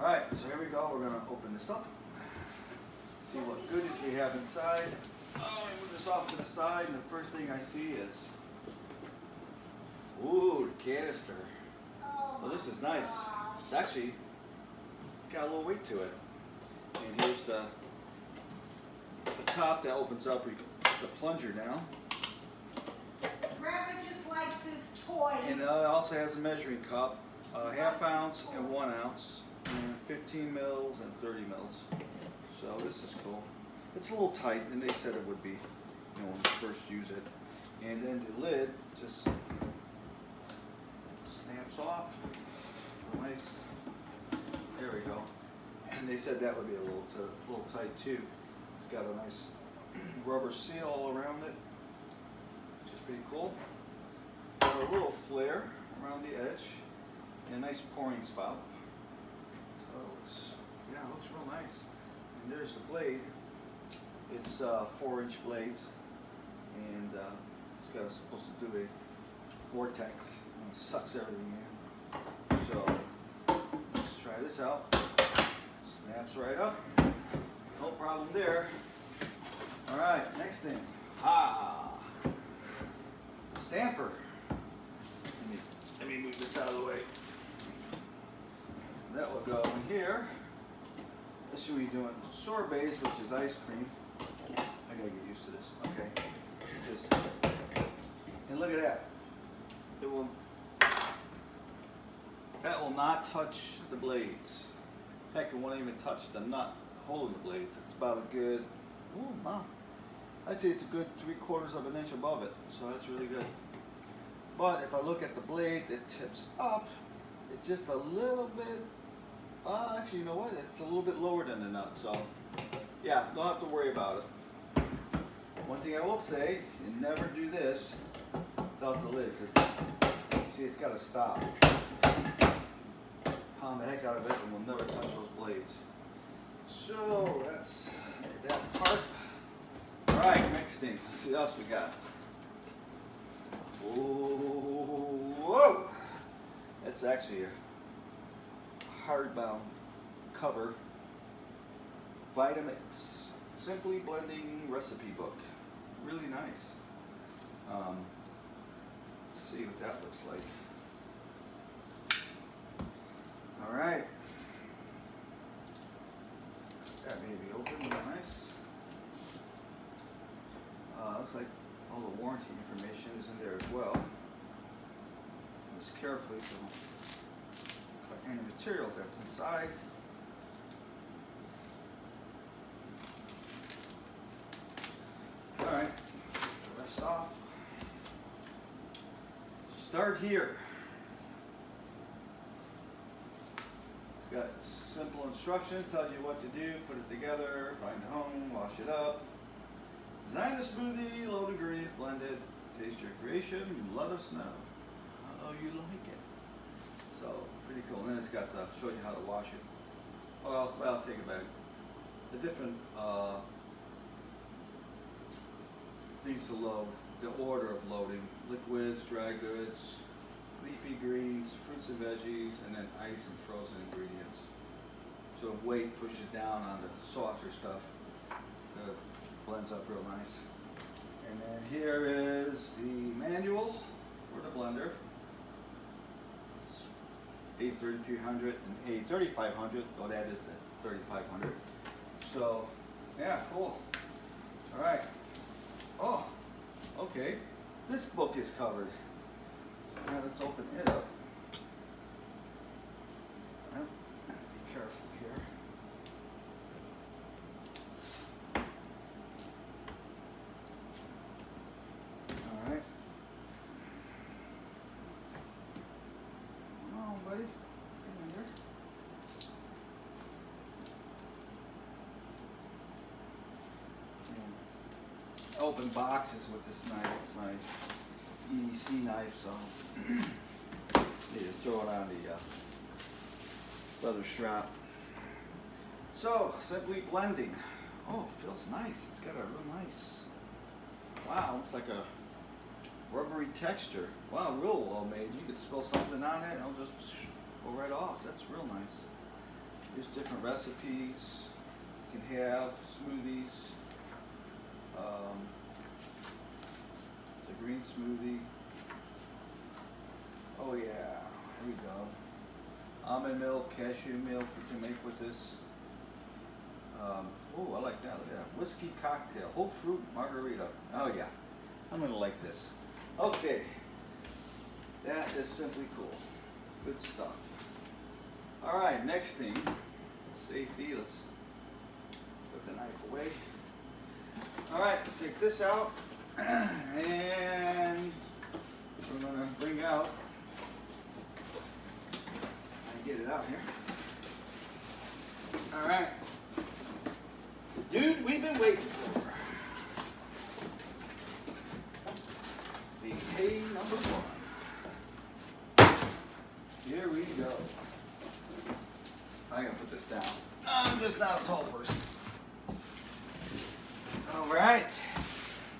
Alright, so here we go. We're going to open this up. See what goodies we have inside. Oh, I move this off to the side, and the first thing I see is, ooh, the canister. Well, this is nice. It's actually got a little weight to it. And here's the top that opens up. We put the plunger down. Grandpa just likes his toys. And it also has a measuring cup, ½ ounce and 1 ounce, and 15 mils and 30 mils. So this is cool. It's a little tight, and they said it would be, when you first use it. And then the lid just snaps off. Nice. There we go. And they said that would be a little tight too. It's got a nice rubber seal all around it, which is pretty cool. Got a little flare around the edge and a nice pouring spout. So it looks real nice. And there's the blade. It's 4-inch blades, and it's supposed to do a vortex and sucks everything in. So let's try this out. Snaps right up. No problem there. All right, next thing. Stamper. Let me move this out of the way. That will go in here. Let's see what you're doing. Sorbets, which is ice cream. I gotta get used to this. Okay. And look at that. That will not touch the blades. Heck, it won't even touch the nut holding the blades. It's about a good, I'd say it's a good 3/4 of an inch above it. So that's really good. But if I look at the blade that tips up, it's just a little bit, actually, you know what? It's a little bit lower than the nut. So yeah, don't have to worry about it. One thing I will say, you never do this without the lid, because see, it's got to stop. Pound the heck out of it and we'll never touch those blades. So that's that part. Alright, next thing. Let's see what else we got. Whoa! That's actually a hardbound cover. Vitamix Simply Blending Recipe Book. Really nice. Let's see what that looks like. Alright. That may be open, nice. Looks like all the warranty information is in there as well. Just carefully don't cut any materials that's inside. Alright, the rest off. Start here. It's got simple instructions, tells you what to do, put it together, find a home, wash it up. Design a smoothie, load ingredients, blend it, taste your creation, and let us know how you like it. So, pretty cool. And then it's got shows you how to wash it. Well, take it back. The different things to load, the order of loading: liquids, dry goods, leafy greens, fruits and veggies, and then ice and frozen ingredients. So weight pushes down on the softer stuff. So it blends up real nice. And then here is the manual for the blender. It's A3300 and A3500. Oh, that is the 3500. So, yeah, cool. All right. Oh, okay. This book is covered. So now let's open it up. Well, be careful here. All right. Come on, buddy. Get in there. Open boxes with this knife. It's my EDC knife, so you just throw it on the leather strap. So, simply blending. Oh, it feels nice. It's got a real nice, wow, looks like a rubbery texture. Wow, real well made. You could spill something on it and it'll just go right off. That's real nice. There's different recipes you can have, smoothies. It's a green smoothie. Oh yeah, here we go. Almond milk, cashew milk you can make with this. Oh, I like that. Look at that. Whiskey cocktail, whole fruit margarita. Oh yeah, I'm gonna like this. Okay, that is simply cool. Good stuff. All right, next thing, safety. Let's put the knife away. All right, let's take this out, and we're gonna bring out. Get it out here. All right, dude, we've been waiting for. The K number 1. Here we go. I gotta put this down. I'm just not a tall person. All right,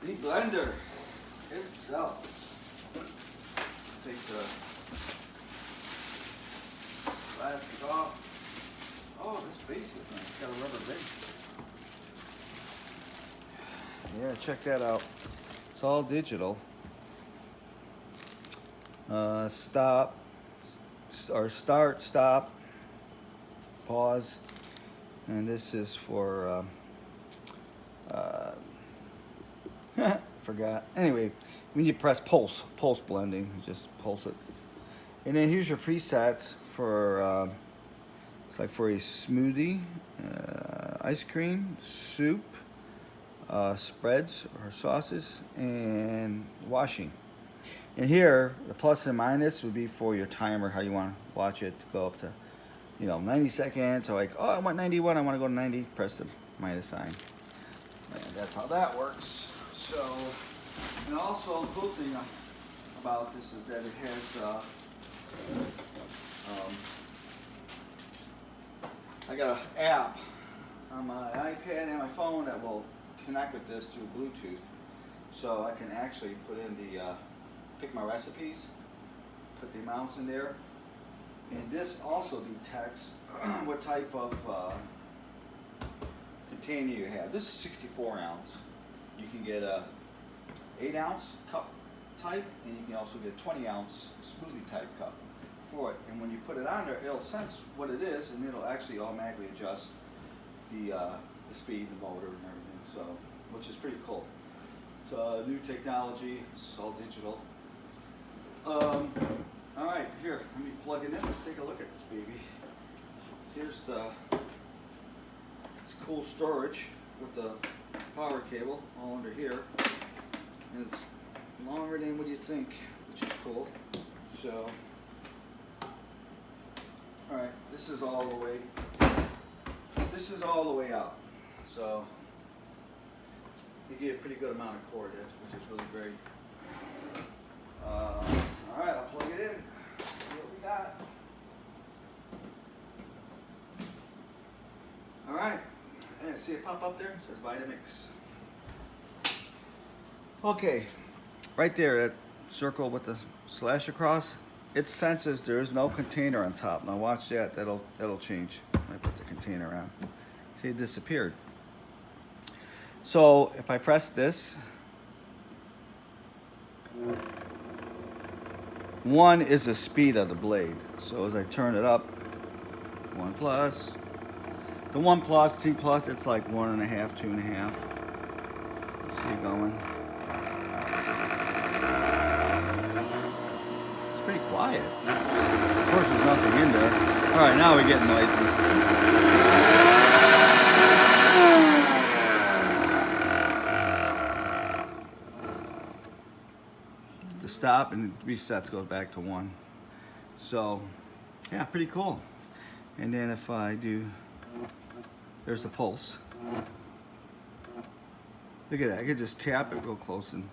the blender itself. Take the plastic off. Oh, this base is nice. It's got a rubber base. Yeah, check that out. It's all digital. Stop, or start, stop, pause, and this is for forgot. Anyway, when you press pulse blending, you just pulse it. And then here's your presets for, it's like for a smoothie, ice cream, soup, spreads or sauces, and washing. And here, the plus and minus would be for your timer, how you want to watch it to go up to, 90 seconds. Or like, oh, I want 91, I want to go to 90, press the minus sign. And that's how that works. So, and also the cool thing about this is that it has, I got an app on my iPad and my phone that will connect with this through Bluetooth, so I can actually put in the pick my recipes, put the amounts in there, and this also detects what type of container you have. This is 64 ounce. You can get a 8 ounce cup type, and you can also get a 20 ounce smoothie type cup for it. And when you put it on there, it'll sense what it is, and it'll actually automatically adjust the speed, the motor, and everything. So, which is pretty cool. It's a new technology. It's all digital. All right, here, let me plug it in. Let's take a look at this baby. Here's it's cool storage with the power cable all under here. And it's longer than what you think, which is cool. So, all right, this is all the way out. So, you get a pretty good amount of cord, which is really great. All right, I'll plug it in. See what we got. All right, and see it pop up there? It says Vitamix. Okay, right there, that circle with the slash across, it senses there is no container on top. Now watch that, that'll change. I put the container on. See, it disappeared. So if I press this, 1 is the speed of the blade. So as I turn it up, 1 plus, the 1 plus, 2 plus, it's like 1.5, 2.5. See it going. It's pretty quiet. Of course, there's nothing in there. All right, now we're getting noisy. To stop, and it resets, goes back to 1. So, yeah, pretty cool. And then if I do, there's the pulse. Look at that, I can just tap it real close and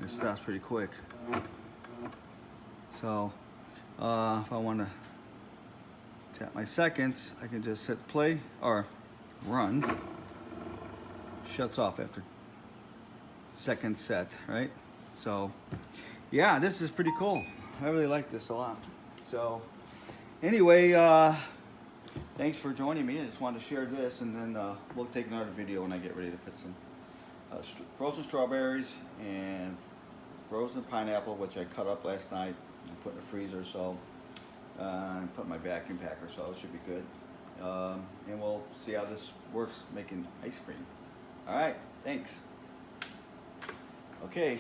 it stops pretty quick. So, if I want to tap my seconds, I can just hit play or run. Shuts off after second set, right? So, yeah, this is pretty cool. I really like this a lot. So, anyway, thanks for joining me. I just wanted to share this, and then we'll take another video when I get ready to put some frozen strawberries and frozen pineapple, which I cut up last night and put in the freezer. So and put in my vacuum packer, so it should be good. And we'll see how this works making ice cream. All right, thanks. Okay.